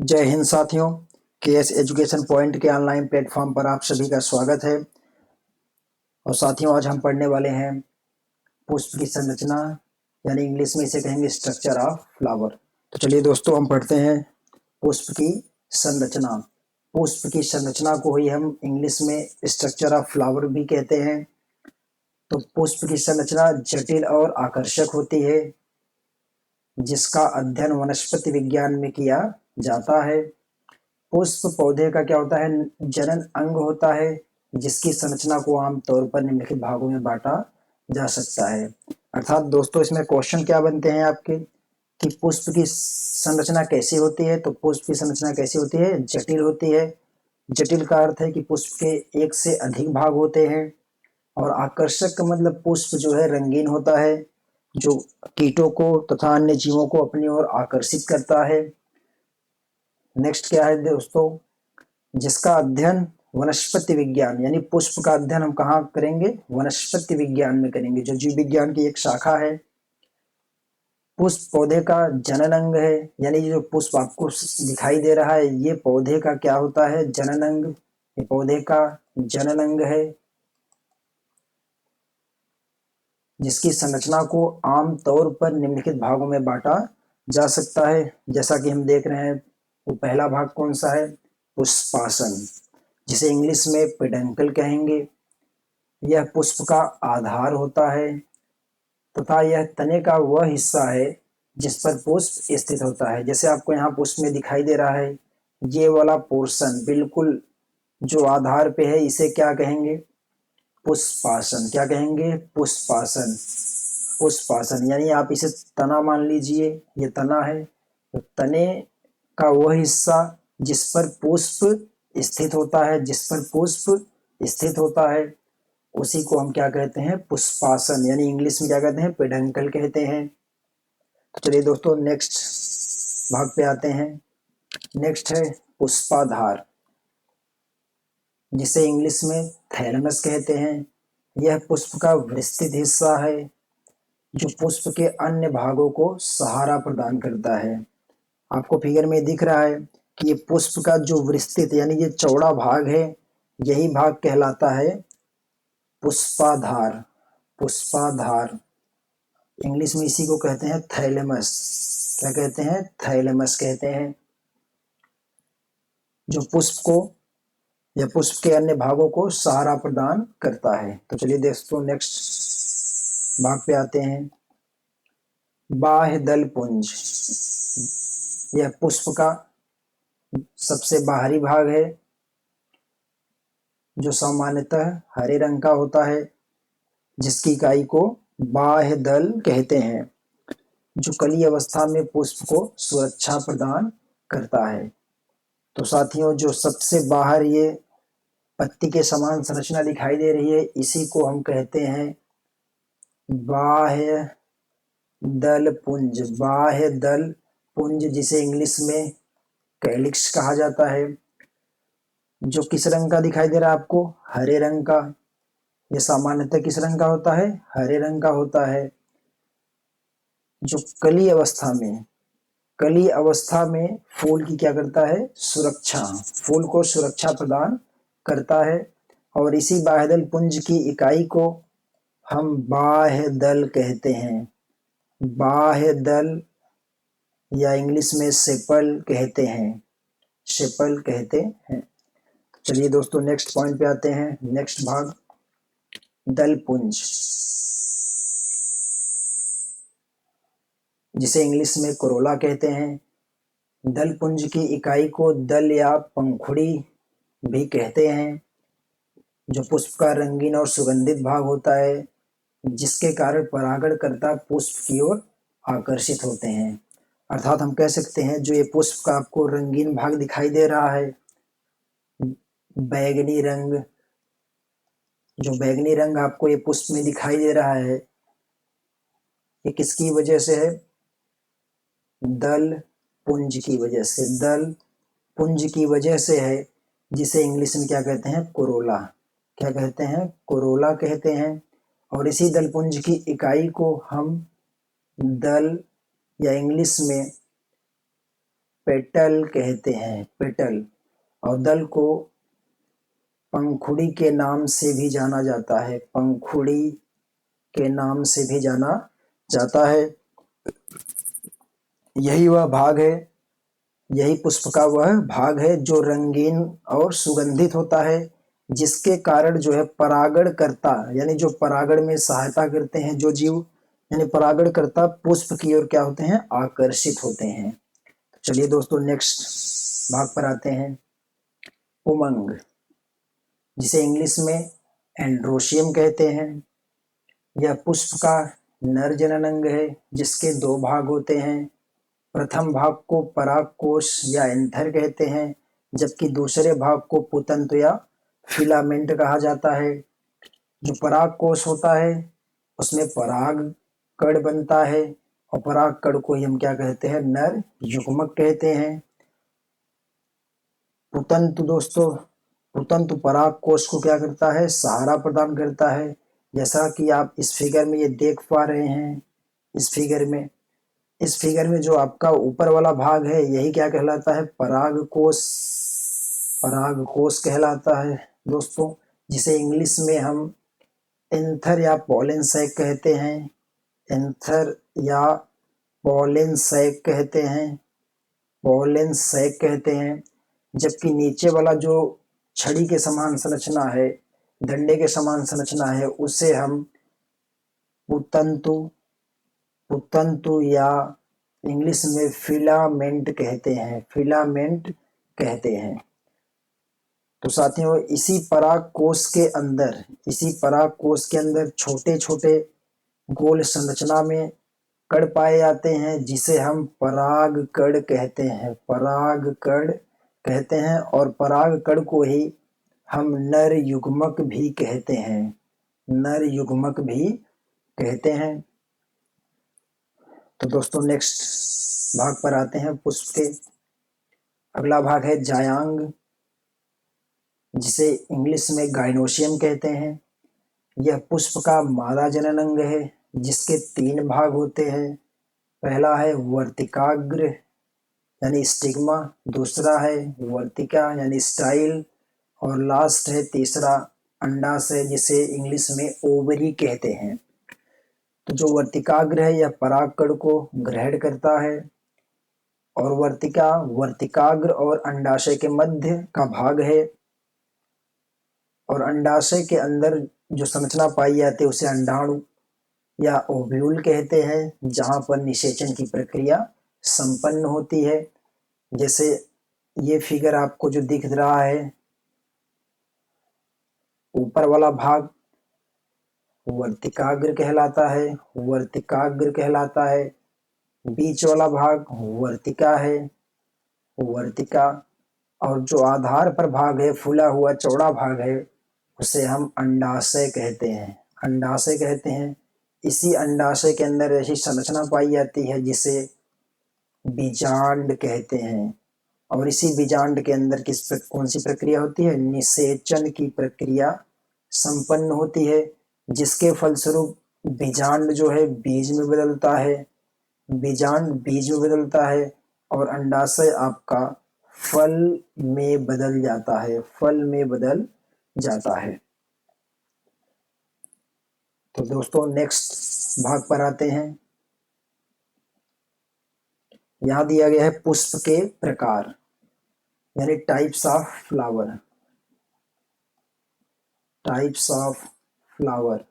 जय हिंद साथियों। KS education point के ऑनलाइन प्लेटफॉर्म पर आप सभी का स्वागत है। और साथियों, आज हम पढ़ने वाले हैं पुष्प की संरचना, यानी इंग्लिश में इसे कहेंगे स्ट्रक्चर ऑफ फ्लावर। तो चलिए दोस्तों, हम पढ़ते हैं पुष्प की संरचना। पुष्प की संरचना को ही हम इंग्लिश में स्ट्रक्चर ऑफ फ्लावर भी कहते हैं। तो पुष्प की संरचना जटिल और आकर्षक होती है, जिसका अध्ययन वनस्पति विज्ञान में किया जाता है। पुष्प पौधे का क्या होता है? जनन अंग होता है, जिसकी संरचना को आमतौर पर निम्नलिखित भागों में बांटा जा सकता है। अर्थात दोस्तों, इसमें क्वेश्चन क्या बनते हैं आपके कि पुष्प की संरचना कैसी होती है। तो पुष्प की संरचना कैसी होती है? जटिल होती है। जटिल का अर्थ है कि पुष्प के एक से अधिक भाग होते हैं। और आकर्षक का मतलब पुष्प जो है रंगीन होता है, जो कीटों को तथा अन्य जीवों को अपनी ओर आकर्षित करता है। नेक्स्ट क्या है दोस्तों? जिसका अध्ययन वनस्पति विज्ञान, यानी पुष्प का अध्ययन हम कहाँ करेंगे? वनस्पति विज्ञान में करेंगे, जो जीव विज्ञान की एक शाखा है। पुष्प पौधे का जनन अंग है, यानी जो पुष्प आपको दिखाई दे रहा है, ये पौधे का क्या होता है? जनन अंग। ये पौधे का जनन अंग है, जिसकी संरचना को आमतौर पर निम्नलिखित भागों में बांटा जा सकता है। जैसा कि हम देख रहे हैं, वो पहला भाग कौन सा है? पुष्पासन, जिसे इंग्लिश में पेडंकल कहेंगे। यह पुष्प का आधार होता है तथा यह तने का वह हिस्सा है जिस पर पुष्प स्थित होता है। जैसे आपको यहाँ पुष्प में दिखाई दे रहा है, ये वाला पोर्शन बिल्कुल जो आधार पे है, इसे क्या कहेंगे? पुष्पासन। क्या कहेंगे? पुष्पासन। पुष्पासन यानी आप इसे तना मान लीजिए, ये तना है। तो तने का वह हिस्सा जिस पर पुष्प स्थित होता है, जिस पर पुष्प स्थित होता है, उसी को हम क्या कहते हैं? पुष्पासन, यानी इंग्लिश में क्या कहते हैं? पेडंकल कहते हैं। तो चलिए दोस्तों, नेक्स्ट भाग पे आते हैं। नेक्स्ट है पुष्पाधार, जिसे इंग्लिश में थैलमस कहते हैं। यह पुष्प का विस्तृत हिस्सा है, जो पुष्प के अन्य भागों को सहारा प्रदान करता है। आपको फिगर में दिख रहा है कि ये पुष्प का जो विस्तृत यानी ये चौड़ा भाग है, यही भाग कहलाता है पुष्पाधार। पुष्पाधार इंग्लिश में इसी को कहते हैं थैलेमस। क्या कहते हैं? थैलेमस कहते हैं, जो पुष्प को या पुष्प के अन्य भागों को सहारा प्रदान करता है। तो चलिए दोस्तों, नेक्स्ट भाग पे आते हैं। बाह्य दल पुंज, यह पुष्प का सबसे बाहरी भाग है, जो सामान्यतः हरे रंग का होता है, जिसकी इकाई को बाह्य दल कहते हैं, जो कली अवस्था में पुष्प को सुरक्षा प्रदान करता है। तो साथियों, जो सबसे बाहर ये पत्ती के समान संरचना दिखाई दे रही है, इसी को हम कहते हैं बाह्य दल पुंज। बाह्य दल पुंज, जिसे इंग्लिश में कैलिक्स कहा जाता है, जो किस रंग का दिखाई दे रहा है आपको? हरे रंग का। ये सामान्यतः किस रंग का होता है? हरे रंग का होता है, जो कली अवस्था में, कली अवस्था में फूल की क्या करता है? सुरक्षा। फूल को सुरक्षा प्रदान करता है। और इसी बाह्यदल पुंज की इकाई को हम बाह्य दल कहते हैं। बाह्य दल या इंग्लिश में सेपल कहते हैं। सेपल कहते हैं। चलिए दोस्तों, नेक्स्ट पॉइंट पे आते हैं। नेक्स्ट भाग दल पुंज, जिसे इंग्लिश में कोरोला कहते हैं। दल पुंज की इकाई को दल या पंखुड़ी भी कहते हैं, जो पुष्प का रंगीन और सुगंधित भाग होता है, जिसके कारण परागणकर्ता पुष्प की ओर आकर्षित होते हैं। अर्थात हम कह सकते हैं, जो ये पुष्प का आपको रंगीन भाग दिखाई दे रहा है, बैगनी रंग, जो बैगनी रंग आपको ये पुष्प में दिखाई दे रहा है, ये किसकी वजह से है? दल पुंज की वजह से। दल पुंज की वजह से है, जिसे इंग्लिश में क्या कहते हैं? कोरोला। क्या कहते हैं? कोरोला कहते हैं। और इसी दल पुंज की इकाई को हम दल या इंग्लिश में पेटल कहते हैं, पेटल। और दल को पंखुड़ी के नाम से भी जाना जाता है, पंखुड़ी के नाम से भी जाना जाता है। यही वह भाग है, यही पुष्प का वह भाग है जो रंगीन और सुगंधित होता है, जिसके कारण जो है परागण करता, यानी जो परागण में सहायता करते हैं जो जीव, यानी परागण करता पुष्प की ओर क्या होते हैं, आकर्षित होते हैं। चलिए दोस्तों नेक्स्ट भाग पर आते हैं। उमंग, जिसे इंग्लिश में एंड्रोशियम कहते हैं। यह पुष्प का नर जनन अंग है, जिसके दो भाग होते हैं। प्रथम भाग को परागकोश या एंथर कहते हैं, जबकि दूसरे भाग को पुतंतु या फिलामेंट कहा जाता है। जो परागकोश होता है उसमें पराग कण बनता है, और पराग कण को ही हम क्या कहते हैं, नर युग्मक कहते हैं। पुतंतु दोस्तों, पुतंतु परागकोश को क्या करता है, सहारा प्रदान करता है। जैसा कि आप इस फिगर में ये देख पा रहे हैं, इस फिगर में जो आपका ऊपर वाला भाग है यही क्या कहलाता है, परागकोश, परागकोश कहलाता है दोस्तों, जिसे इंग्लिश में हम एंथर या पॉलन सैक कहते हैं, एंथर या पॉलन सैक कहते हैं, पॉलन सैक कहते हैं। जबकि नीचे वाला जो छड़ी के समान संरचना है, डंडे के समान संरचना है, उसे हम पुतंतु, पुतंतु या इंग्लिश में फिलामेंट कहते हैं, फिलामेंट कहते हैं। तो साथियों इसी परागकोश के अंदर, इसी परागकोश के अंदर छोटे छोटे गोल संरचना में कण पाए जाते हैं, जिसे हम पराग कण कहते हैं, पराग कण कहते हैं। और पराग कण को ही हम नर युग्मक भी कहते हैं, नर युग्मक भी कहते हैं। तो दोस्तों नेक्स्ट भाग पर आते हैं पुष्प के। अगला भाग है जायांग, जिसे इंग्लिश में गाइनोशियम कहते हैं। यह पुष्प का मादा जनन अंग है, जिसके 3 भाग होते हैं। पहला है वर्तिकाग्र यानी स्टिग्मा, दूसरा है वर्तिका यानी स्टाइल, और लास्ट है तीसरा अंडाशय, जिसे इंग्लिश में ओवरी कहते हैं। तो जो वर्तिकाग्र है यह परागकण को ग्रहण करता है, और वर्तिका वर्तिकाग्र और अंडाशय के मध्य का भाग है। और अंडाशय के अंदर जो संरचना पाई जाती है उसे अंडाणु या ओव्यूल कहते हैं, जहां पर निषेचन की प्रक्रिया संपन्न होती है। जैसे ये फिगर आपको जो दिख रहा है, ऊपर वाला भाग वर्तिकाग्र कहलाता है, वर्तिकाग्र कहलाता है। बीच वाला भाग वर्तिका है, वर्तिका। और जो आधार पर भाग है, फूला हुआ चौड़ा भाग है, उसे हम अंडाशय कहते हैं, अंडाशय कहते हैं। इसी अंडाशय के अंदर ऐसी संरचना पाई जाती है जिसे बीजांड कहते हैं। और इसी बीजांड के अंदर कौन सी प्रक्रिया होती है, निषेचन की प्रक्रिया संपन्न होती है, जिसके फलस्वरूप बीजांड जो है बीज में बदलता है, बीजांड बीज में बदलता है, और अंडाशय आपका फल में बदल जाता है, फल में बदल जाता है। तो दोस्तों नेक्स्ट भाग पर आते हैं। यहां दिया गया है पुष्प के प्रकार, यानी types of flower, types of flower,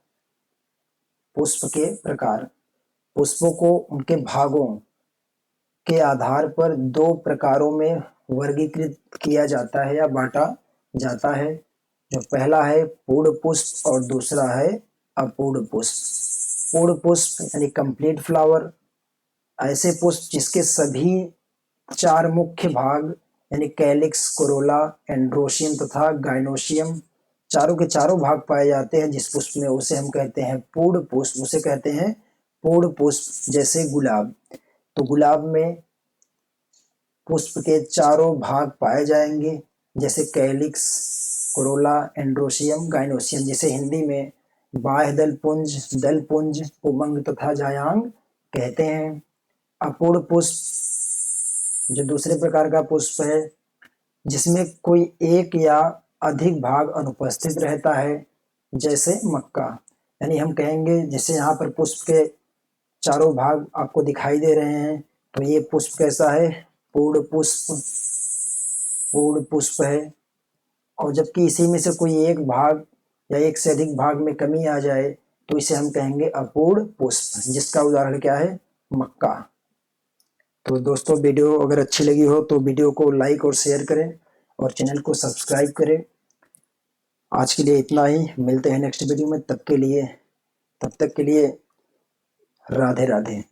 पुष्प के प्रकार। पुष्पों को उनके भागों के आधार पर 2 प्रकारों में वर्गीकृत किया जाता है या बांटा जाता है। जो पहला है पूर्ण पुष्प और दूसरा है अपूर्ण पुष्प। पूर्ण पुष्प यानी कंप्लीट फ्लावर, ऐसे पुष्प जिसके सभी 4 मुख्य भाग यानी कैलिक्स, कोरोला, एंड्रोशियम तथा गाइनोशियम, चारों के चारों भाग पाए जाते हैं जिस पुष्प में, उसे हम कहते हैं पूर्ण पुष्प, उसे कहते हैं पूर्ण पुष्प। जैसे गुलाब, तो गुलाब में पुष्प के चारों भाग पाए जाएंगे, जैसे कैलिक्स, कोरोला, एंड्रोशियम, गाइनोशियम, जिसे हिंदी में बाह्य दल पुंज, उमंग तथा जायांग कहते हैं। अपूर्ण पुष्प जो दूसरे प्रकार का पुष्प है जिसमें कोई एक या अधिक भाग अनुपस्थित रहता है, जैसे मक्का। यानी हम कहेंगे जैसे यहाँ पर पुष्प के चारों भाग आपको दिखाई दे रहे हैं, तो ये पुष्प कैसा है? पूर्ण पुष्प, पूर्ण पुष्प है। और जबकि इसी में से कोई एक भाग या एक से अधिक भाग में कमी आ जाए तो इसे हम कहेंगे अपूर्ण पुष्प, जिसका उदाहरण क्या है? मक्का। तो दोस्तों, वीडियो अगर अच्छी लगी हो तो वीडियो को लाइक और शेयर करें और चैनल को सब्सक्राइब करें। आज के लिए इतना ही, मिलते हैं नेक्स्ट वीडियो में। तब तक के लिए राधे राधे।